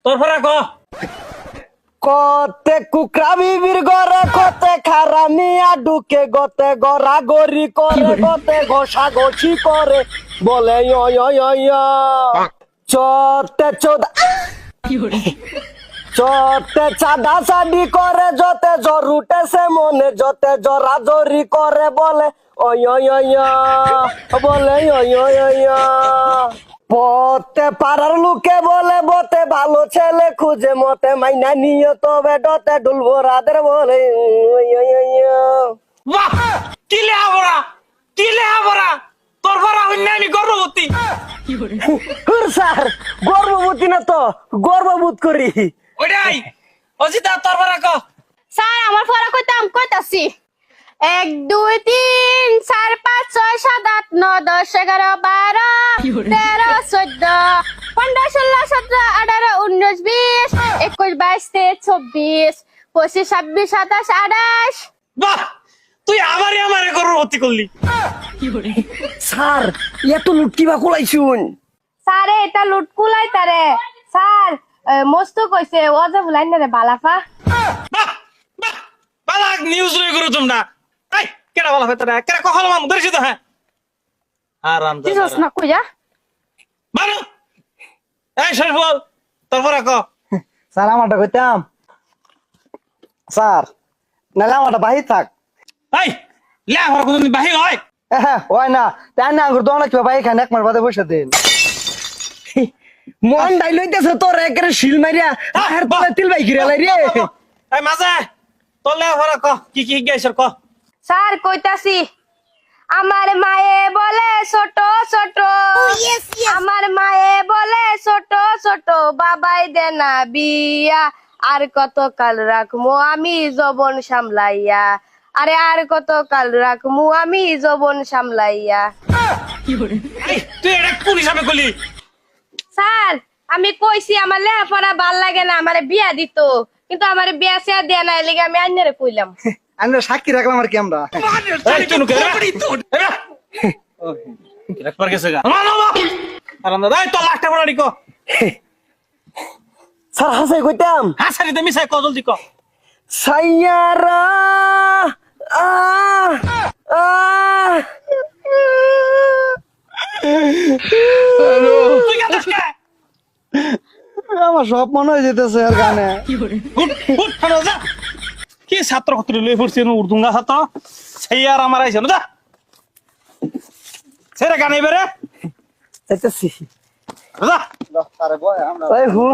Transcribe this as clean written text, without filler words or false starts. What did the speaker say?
তোর ফরা ক কতে কুকরা বিবির ঘরে কতে খারামিয়া ঢুকে গতে গড়া গড়ি করে গতে ঘষা ঘষি করে বলে চতে চোদা চতে চাঁদা চাঁদি করে যতে জ্বর উঠেছে মনে যতে জরা জরি করে বলে বলে পথে পাড়ার লোকে বলে বতে ভালো ছেলে খুঁজে মতে মাইনা নিয়ে তবে ডতে ডুলবো রাদের বলে বাহ কি লেহাবরা তোর ফরা হইনা আমি গর্ভবতী স্যার গর্ভবতী না তো গর্ভবোধ করি ওইটাই অজিতা তোর ফরা ক স্যার আমার ফরা কইতাছি 1 2 3 4 5 6 7 8 9 10 11 12 13 14 15 16 17 18 19 20 21 22 23 24 25 26 27 28 বাহ তুই আমারে গর্ভবতী করলি স্যার এত লুটকিবা কোলাইছুন স্যার এটা লুটকুলাই তারে স্যার মস্ত কইছে ওজে বুলাই না রে বালাফা বাহ বালা নিউজ লই করু তোমরা এই কেডা বালা ফেতরা কেডা কখল মাম ধরেছি তো হ্যাঁ আরাম কি জস না কইয়া মানো এই শরফল তোর ফরা ক স্যার আমারটা কইতাম স্যার নালে আমারটা বাহি থাক এই লে আমার কোনদিন বাহি হয় হ্যাঁ হয় না তাই না আঙ্গুর দোনা কিবা বাহি খান এক মাস বাদে বসে দিন মন ডাইলইতেছে তোর একের শিল মারিয়া আহের তলে তিল বাই গিরা লাই রে এই মাঝে তোর লে ফরা ক কি গেছর ক স্যার কইতাছি আমার মায়ে বলে ছোট ছোট আমার মায়ে বলে ছোট ছোট বাবাই দেনা বিয়া আর কত কাল রাখমু আমি যৌবন সামলাইয়া আরে আর কত কাল রাখমু আমি যৌবন সামলাইয়া এই তুই এটা কোন হিসাবে কলি স্যার আমি কইছি আমার লেখাপড়া ভাল লাগে না আমারে বিয়া দিত কিন্তু আমারে বিয়া সিয়া দেয়া নাই লিগে আমি আইনারে কইলাম আমরা সাক্ষী রাখলাম আর কি আমরা এই তুই নুকে একবার গেছে গা না আরাম দাদা এই তো লাখটা বড় নিকো স্যার হাসাই কইতাম হাসারি দে মিছাই ক জলদি ক সাইয়ারা আ আ তুই গাতাস কে আমার সব মনে হয়ে যেতেছে আর গানে উঠ খানো যা কি ছাত্র কতরি লই পড়ছি উর্দুঙ্গা ছাত্র সেই আর আমার আইছে না যা সেরা গানে বেরে যাইতেছি যা ওই হুন